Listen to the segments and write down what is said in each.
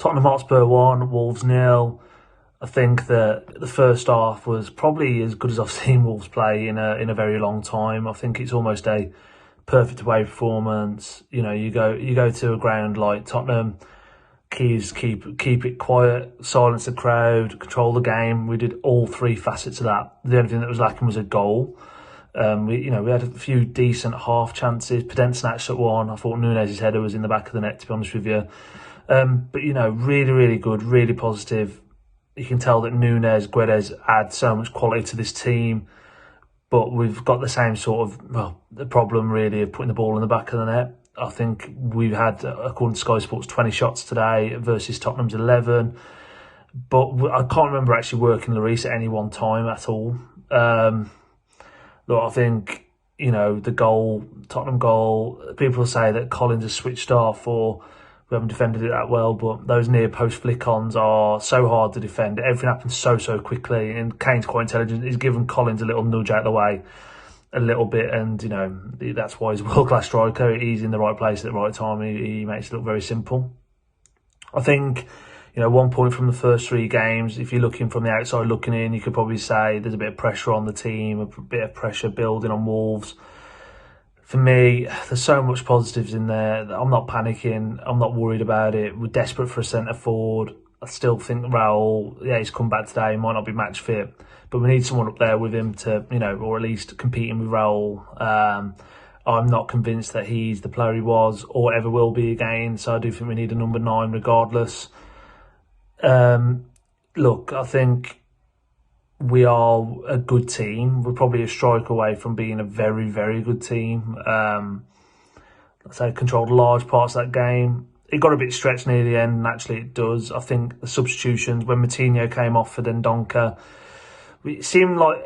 Tottenham Hotspur 1, Wolves 0. I think that the first half was probably as good as I've seen Wolves play in a very long time. I think it's almost a perfect away performance. You know, you go to a ground like Tottenham, keep it quiet, silence the crowd, control the game. We did all three facets of that. The only thing that was lacking was a goal. We had a few decent half chances. Pedent snatched at one. I thought Nunez's header was in the back of the net, to be honest with you. But really, really good, really positive. You can tell that Nunez, Guedes add so much quality to this team, but we've got the same sort of, the problem really of putting the ball in the back of the net. I think we've had, according to Sky Sports, 20 shots today versus Tottenham's 11. But I can't remember actually working Lloris at any one time at all. Look, I think, the Tottenham goal, people say that Collins has switched off or we haven't defended it that well, but those near post flick-ons are so hard to defend. Everything happens so quickly, and Kane's quite intelligent. He's given Collins a little nudge out of the way a little bit, and that's why he's a world-class striker. He's in the right place at the right time. He makes it look very simple. I think 1 point from the first 3 games, if you're looking from the outside looking in, you could probably say there's a bit of pressure on the team, a bit of pressure building on Wolves. For me, there's so much positives in there that I'm not panicking. I'm not worried about it. We're desperate for a centre forward. I still think Raul, he's come back today. He might not be match fit, but we need someone up there with him to, or at least competing with Raul. I'm not convinced that he's the player he was or ever will be again. So I do think we need a number 9 regardless. Look, I think we are a good team. We're probably a strike away from being a very, very good team. Let's say controlled large parts of that game. It got a bit stretched near the end, and actually it does. I think the substitutions, when Moutinho came off for Dendoncker, it seemed like,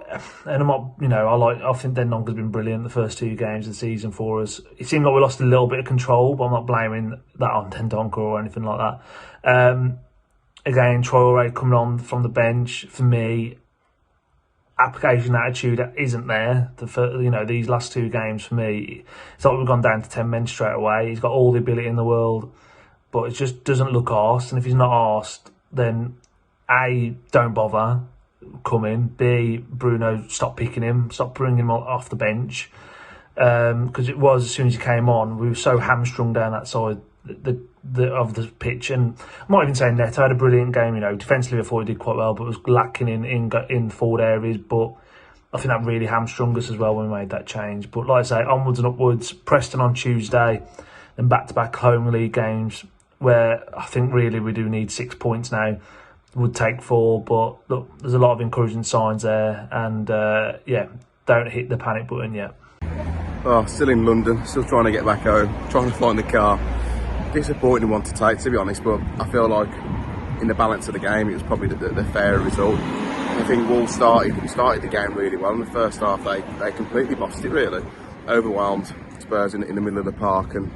and I think Dendonker's been brilliant the first 2 games of the season for us. It seemed like we lost a little bit of control, but I'm not blaming that on Dendoncker or anything like that. Again, Traoré coming on from the bench, for me, application attitude isn't there. These last 2 games for me, it's like we've gone down to 10 men straight away. He's got all the ability in the world, but it just doesn't look arsed. And if he's not arsed, then A, don't bother coming. B, Bruno, stop picking him, stop bringing him off the bench. Because it was, as soon as he came on, we were so hamstrung down that side of the pitch. And I'm not even saying Neto had a brilliant game. Defensively I thought he did quite well, but was lacking in forward areas. But I think that really hamstrung us as well when we made that change. But like I say, onwards and upwards. Preston on Tuesday, then back-to-back home league games, where I think really we do need 6 points now. Would take 4, but look, there's a lot of encouraging signs there, and don't hit the panic button yet. Oh, still in London, still trying to get back home, trying to find the car. Disappointing one to take, to be honest, but I feel like in the balance of the game it was probably the fairer result. I think Wolves started the game really well. In the first half they completely lost it, really. Overwhelmed Spurs in the middle of the park, and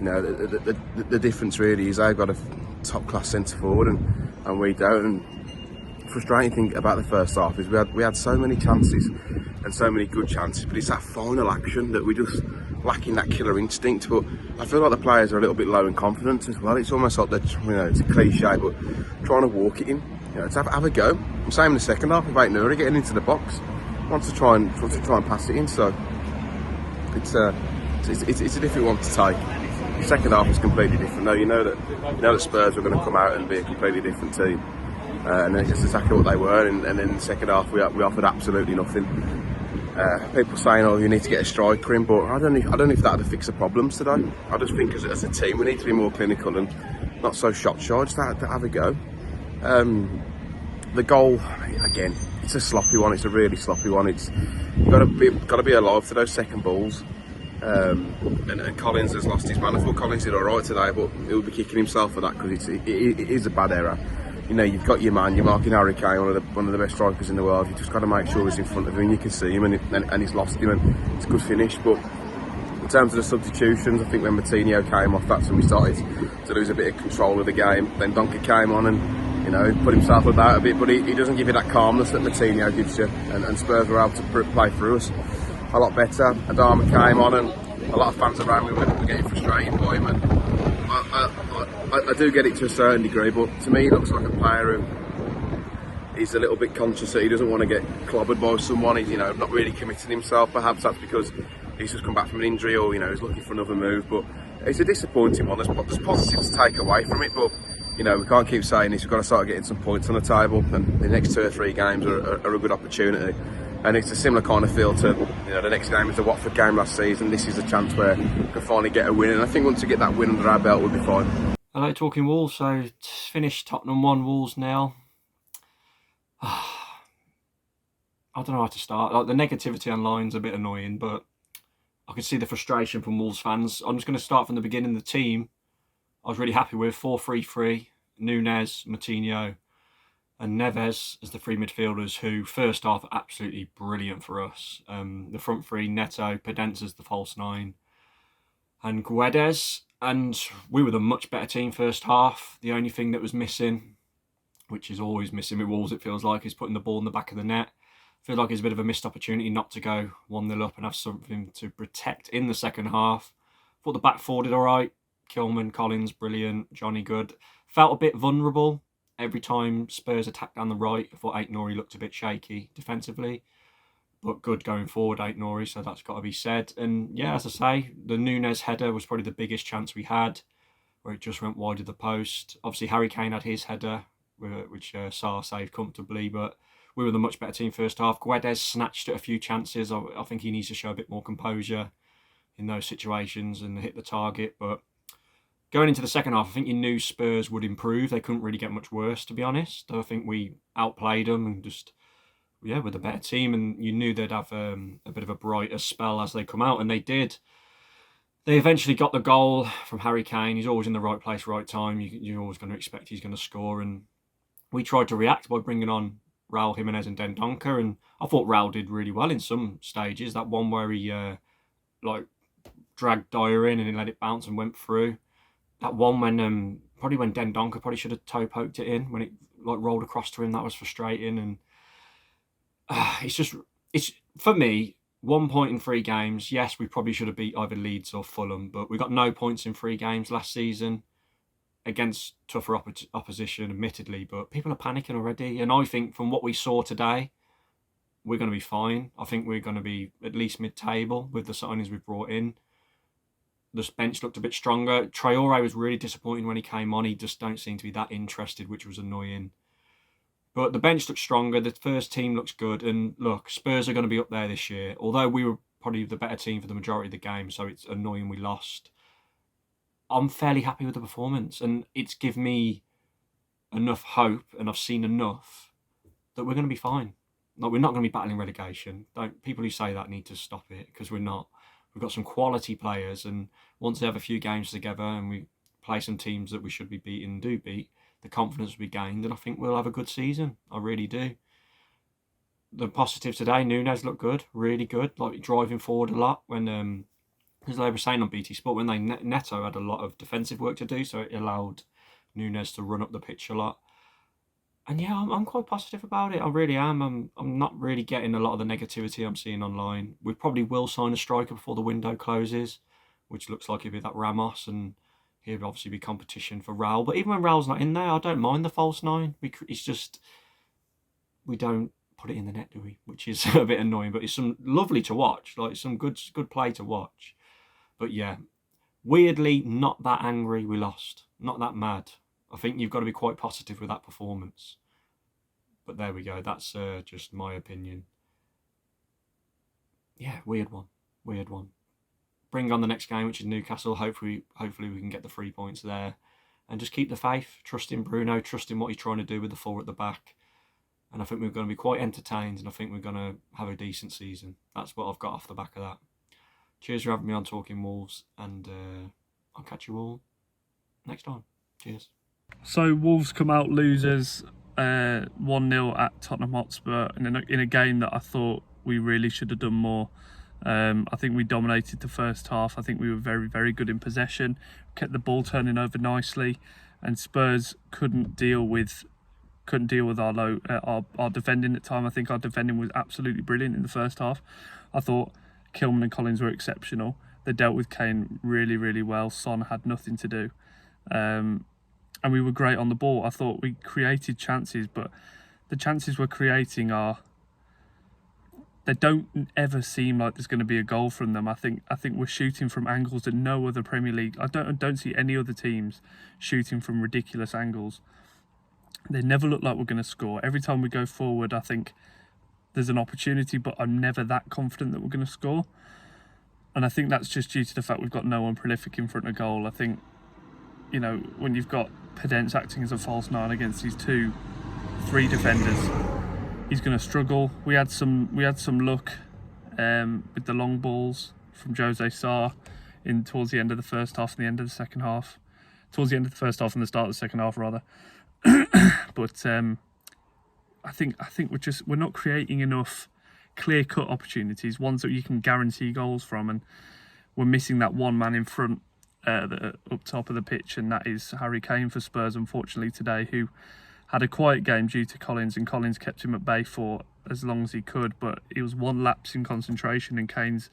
the difference really is they've got a top class centre forward and we don't. And frustrating thing about the first half is we had so many chances and so many good chances, but it's that final action that we just lacking that killer instinct. But I feel like the players are a little bit low in confidence as well. It's almost like it's a cliche, but trying to walk it in, to have a go. Same in the second half with Nouri getting into the box, wants to try and pass it in. So it's a difficult one to take. The second half was completely different. Though you know that Spurs were going to come out and be a completely different team, and that's exactly what they were. And then in the second half we offered absolutely nothing. People saying, "Oh, you need to get a striker in," but I don't know if that'd fix the problems today. I just think as a team we need to be more clinical and not so shot shy. Just have a go. The goal again, it's a sloppy one. It's a really sloppy one. It's got to be alive to those second balls. And Collins has lost his man. I thought Collins did alright today, but he'll be kicking himself for that because it is a bad error. You've got your man, you're marking Harry Kane, one of the best strikers in the world. You just got to make sure he's in front of you and you can see him, and he's lost him, and it's a good finish. But in terms of the substitutions, I think when Moutinho came off, that's when we started to lose a bit of control of the game. Then Donker came on and put himself about a bit, but he doesn't give you that calmness that Moutinho gives you, and Spurs were able to play through us a lot better. Adama came on, and a lot of fans around me were getting frustrated by him, and I do get it to a certain degree, but to me, he looks like a player who is a little bit conscious that he doesn't want to get clobbered by someone. He's, not really committing himself. Perhaps that's because he's just come back from an injury, or he's looking for another move. But it's a disappointing one. There's positives to take away from it, but we can't keep saying this. We've got to start getting some points on the table, and the next 2 or 3 games are a good opportunity. And it's a similar kind of feel to the next game is the Watford game last season. This is a chance where we can finally get a win, and I think once we get that win under our belt, we'll be fine. Hello, Talking Wolves. So finished Tottenham 1, Wolves 0. I don't know how to start. Like, the negativity online is a bit annoying, but I can see the frustration from Wolves fans. I'm just going to start from the beginning. The team I was really happy with 4-3-3, Nunes, Moutinho and Neves as the 3 midfielders, who first half are absolutely brilliant for us. The front 3, Neto, Podence as the false 9 and Guedes. And we were the much better team first half. The only thing that was missing, which is always missing with Wolves, it feels like, is putting the ball in the back of the net. I feel like it's a bit of a missed opportunity not to go 1-0 up and have something to protect in the second half. Thought the back 4 did all right. Kilman, Collins, brilliant. Johnny, good. Felt a bit vulnerable every time Spurs attacked down the right. I thought Aït-Nouri looked a bit shaky defensively, but good going forward, Aït-Nouri, so that's got to be said. And yeah, as I say, the Nunes header was probably the biggest chance we had, where it just went wide of the post. Obviously, Harry Kane had his header, which Sarr saved comfortably, but we were the much better team first half. Guedes snatched at a few chances. I think he needs to show a bit more composure in those situations and hit the target. But going into the second half, I think you knew Spurs would improve. They couldn't really get much worse, to be honest. I think we outplayed them and just, we're the better team. And you knew they'd have a bit of a brighter spell as they come out, and they did. They eventually got the goal from Harry Kane. He's always in the right place, right time. You're always going to expect he's going to score. And we tried to react by bringing on Raul Jimenez and Dendoncker, and I thought Raul did really well in some stages. That one where he dragged Dyer in and he let it bounce and went through. That one when when Dendoncker probably should have toe poked it in when it rolled across to him. That was frustrating, and it's for me 1 point in 3 games. Yes, we probably should have beat either Leeds or Fulham, but we got no points in 3 games last season against tougher opposition, admittedly. But people are panicking already, and I think from what we saw today, we're going to be fine. I think we're going to be at least mid-table with the signings we've brought in. The bench looked a bit stronger. Traore was really disappointing when he came on. He just don't seem to be that interested, which was annoying. But the bench looks stronger. The first team looks good. And look, Spurs are going to be up there this year. Although we were probably the better team for the majority of the game, so it's annoying we lost. I'm fairly happy with the performance, and it's given me enough hope, and I've seen enough that we're going to be fine. We're not going to be battling relegation. People who say that need to stop it, because we're not. We've got some quality players, and once they have a few games together and we play some teams that we should be beating, do beat, the confidence will be gained, and I think we'll have a good season. I really do. The positives today, Nunes looked good, really good, driving forward a lot when, as they were saying on BT Sport, when Neto had a lot of defensive work to do, so it allowed Nunes to run up the pitch a lot. And yeah, I'm quite positive about it. I really am. I'm not really getting a lot of the negativity I'm seeing online. We probably will sign a striker before the window closes, which looks like it'll be that Ramos, and he'll obviously be competition for Raul. But even when Raul's not in there, I don't mind the false 9. It's just, we don't put it in the net, do we? Which is a bit annoying, but it's some lovely to watch. Some good play to watch. But yeah, weirdly, not that angry we lost. Not that mad. I think you've got to be quite positive with that performance. But there we go. That's just my opinion. Yeah, weird one. Bring on the next game, which is Newcastle. Hopefully we can get the 3 points there. And just keep the faith. Trust in Bruno. Trust in what he's trying to do with the 4 at the back. And I think we're going to be quite entertained. And I think we're going to have a decent season. That's what I've got off the back of that. Cheers for having me on Talking Wolves. And I'll catch you all next time. Cheers. So Wolves come out losers 1-0 at Tottenham Hotspur in a game that I thought we really should have done more. I think we dominated the first half. I think we were very, very good in possession, kept the ball turning over nicely, and Spurs couldn't deal with our defending at time. I think our defending was absolutely brilliant in the first half. I thought Kilman and Collins were exceptional. They dealt with Kane really, really well. Son had nothing to do. and we were great on the ball. I thought we created chances, but the chances we're creating they don't ever seem like there's going to be a goal from them. I think we're shooting from angles that no other Premier League. I don't see any other teams shooting from ridiculous angles. They never look like we're going to score. Every time we go forward, I think there's an opportunity, but I'm never that confident that we're going to score. And I think that's just due to the fact we've got no one prolific in front of goal. I think, when you've got Pedence acting as a false nine against these 2-3 defenders, he's going to struggle. We had some luck with the long balls from Jose Sarr towards the end of the first half and the end of the second half. Towards the end of the first half and the start of the second half, rather. But I think we're not creating enough clear-cut opportunities, ones that you can guarantee goals from, and we're missing that one man in front up top of the pitch, and that is Harry Kane for Spurs, unfortunately, today, who had a quiet game due to Collins, and Collins kept him at bay for as long as he could, but it was one lapse in concentration, and Kane's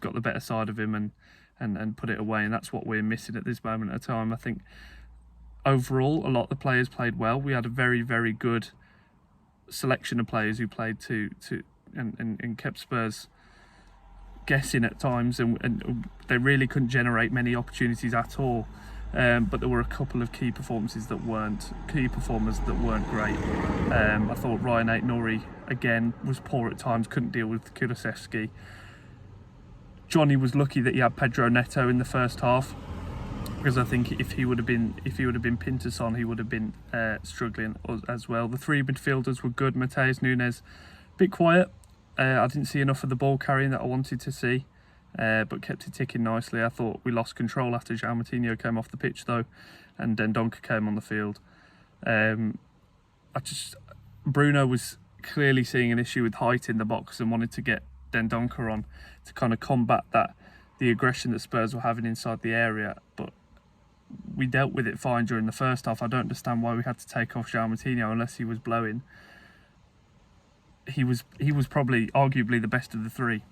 got the better side of him and put it away, and that's what we're missing at this moment of time. I think overall, a lot of the players played well. We had a very, very good selection of players who played and kept Spurs guessing at times, and they really couldn't generate many opportunities at all. But there were a couple of key performers that weren't great. I thought Ryan Ait-Nouri again was poor at times, couldn't deal with Kulusevski. Johnny was lucky that he had Pedro Neto in the first half, because I think if he would have been Pintus on, he would have been struggling as well. The 3 midfielders were good. Mateus Nunes, a bit quiet. I didn't see enough of the ball carrying that I wanted to see, but kept it ticking nicely. I thought we lost control after João Moutinho came off the pitch though, and Dendoncker came on the field. Bruno was clearly seeing an issue with height in the box and wanted to get Dendoncker on to kind of combat the aggression that Spurs were having inside the area, but we dealt with it fine during the first half. I don't understand why we had to take off João Moutinho unless he was blowing. He was probably arguably the best of the 3.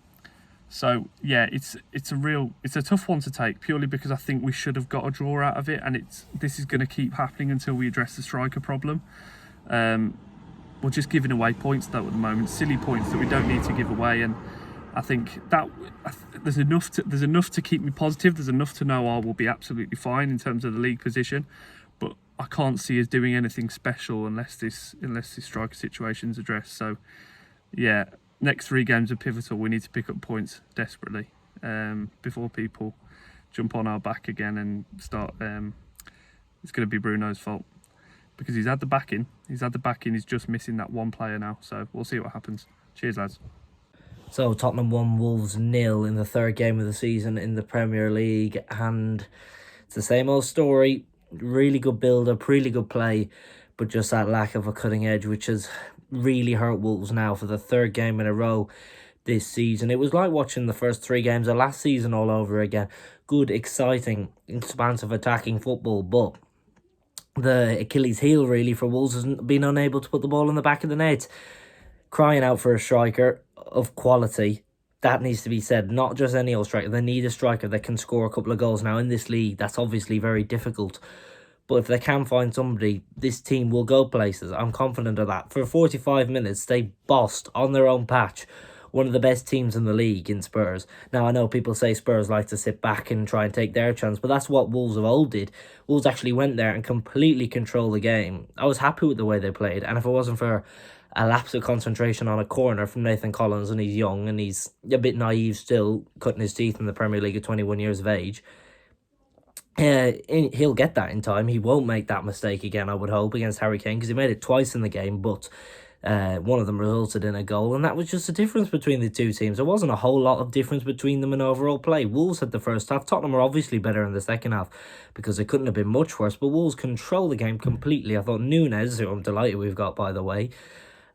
So yeah, it's a tough one to take, purely because I think we should have got a draw out of it, and this is going to keep happening until we address the striker problem. We're just giving away points though at the moment, silly points that we don't need to give away, and I think that there's enough to keep me positive. There's enough to know we'll be absolutely fine in terms of the league position, but I can't see us doing anything special unless this striker situation's addressed. So yeah, next 3 games are pivotal. We need to pick up points desperately before people jump on our back again and start. It's going to be Bruno's fault because he's had the backing. He's just missing that one player now. So we'll see what happens. Cheers, lads. So Tottenham won, Wolves 0 in the 3rd game of the season in the Premier League, and it's the same old story. Really good build-up, really good play, but just that lack of a cutting edge, which has really hurt Wolves now for the 3rd game in a row this season. It was like watching the first 3 games of last season all over again. Good, exciting, expansive attacking football, but the Achilles heel really for Wolves has been unable to put the ball in the back of the net. Crying out for a striker of quality. That needs to be said. Not just any old striker. They need a striker that can score a couple of goals. Now, in this league, that's obviously very difficult. But if they can find somebody, this team will go places. I'm confident of that. For 45 minutes, they bossed on their own patch one of the best teams in the league in Spurs. Now, I know people say Spurs like to sit back and try and take their chance, but that's what Wolves of old did. Wolves actually went there and completely controlled the game. I was happy with the way they played, and if it wasn't for a lapse of concentration on a corner from Nathan Collins, and he's young and he's a bit naive still, cutting his teeth in the Premier League at 21 years of age, he'll get that in time. He won't make that mistake again, I would hope, against Harry Kane, because he made it twice in the game, but one of them resulted in a goal, and that was just the difference between the 2 teams. There wasn't a whole lot of difference between them in overall play. Wolves had the first half. Tottenham were obviously better in the second half because it couldn't have been much worse, but Wolves controlled the game completely. I thought Nunes, who I'm delighted we've got, by the way,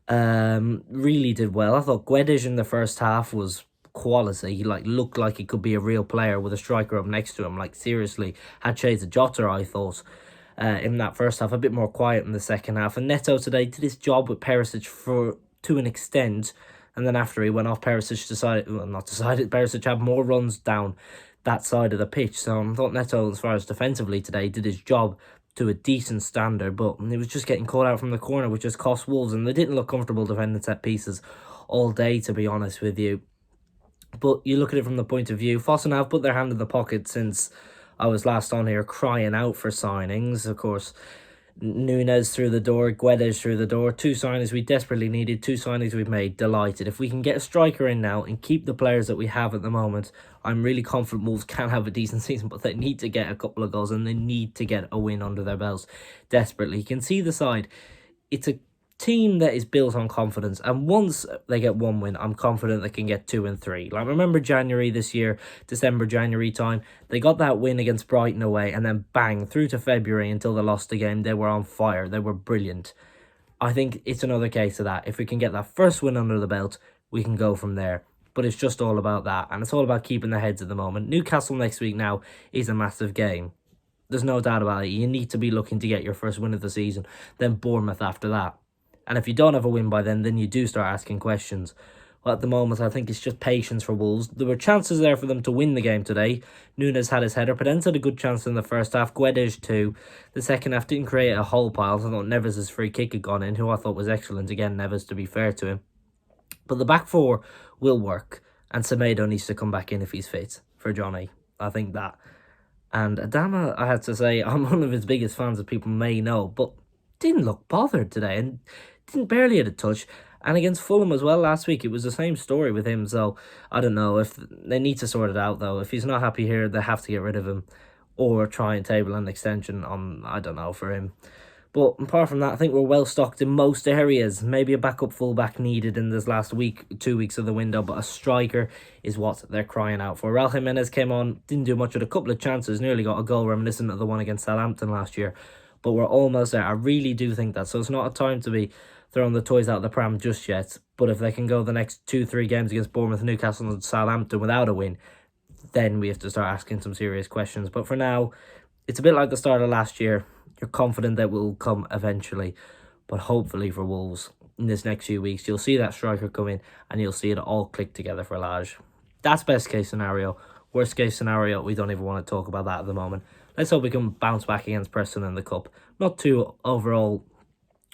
really did well. I thought Guedes in the first half was quality. He looked like he could be a real player with a striker up next to him. Seriously, had shades of Jota, I thought, in that first half. A bit more quiet in the second half. And Neto today did his job with Perisic to an extent. And then after he went off, Perisic had more runs down that side of the pitch. So I thought Neto, as far as defensively today, did his job to a decent standard, but it was just getting caught out from the corner, which just cost Wolves, and they didn't look comfortable defending set pieces all day, to be honest with you. But you look at it from the point of view, Fossen have put their hand in the pocket since I was last on here crying out for signings. Of course, Nunes through the door, Guedes through the door. 2 signings we desperately needed, 2 signings we've made. Delighted. If we can get a striker in now and keep the players that we have at the moment, I'm really confident Wolves can have a decent season, but they need to get a couple of goals and they need to get a win under their belts desperately. You can see the side. It's a team that is built on confidence, and once they get 1 win, I'm confident they can get 2 and 3. Like, remember January this year, December, January time, they got that win against Brighton away, and then bang, through to February until they lost the game, they were on fire, they were brilliant. I think it's another case of that. If we can get that first win under the belt, we can go from there. But it's just all about that, and it's all about keeping their heads at the moment. Newcastle next week now is a massive game. There's no doubt about it. You need to be looking to get your first win of the season, then Bournemouth after that. And if you don't have a win by then you do start asking questions. Well, at the moment, I think it's just patience for Wolves. There were chances there for them to win the game today. Nunes had his header. Podence had a good chance in the first half. Guedes too. The second half didn't create a whole pile. I thought Neves' free kick had gone in, who I thought was excellent. Again, Neves, to be fair to him. But the back four will work. And Semedo needs to come back in if he's fit for Johnny. I think that. And Adama, I had to say, I'm one of his biggest fans, as people may know, but didn't look bothered today and didn't barely had a touch. And against Fulham as well last week, it was the same story with him. So I don't know if they need to sort it out, though. If he's not happy here, they have to get rid of him or try and table an extension on, I don't know, for him. But apart from that, I think we're well stocked in most areas. Maybe a backup fullback needed in this last week, 2 weeks of the window, but a striker is what they're crying out for. Raul Jimenez came on, didn't do much with a couple of chances, nearly got a goal reminiscent of the one against Southampton last year. But we're almost there. I really do think that. So it's not a time to be throwing the toys out of the pram just yet. But if they can go the next 2-3 games against Bournemouth, Newcastle and Southampton without a win, then we have to start asking some serious questions. But for now, it's a bit like the start of last year. You're confident that will come eventually. But hopefully for Wolves, in this next few weeks, you'll see that striker come in and you'll see it all click together for Lage. That's best case scenario. Worst case scenario, we don't even want to talk about that at the moment. Let's hope we can bounce back against Preston in the Cup. Not too overall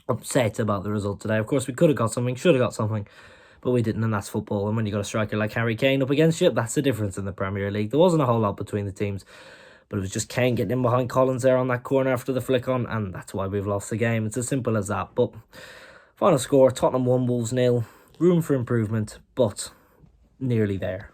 upset about the result today. Of course, we could have got something, should have got something, but we didn't, and that's football. And when you got a striker like Harry Kane up against you, that's the difference in the Premier League. There wasn't a whole lot between the teams, but it was just Kane getting in behind Collins there on that corner after the flick on, and that's why we've lost the game. It's as simple as that. But final score, Tottenham 1, Wolves 0. Room for improvement, but nearly there.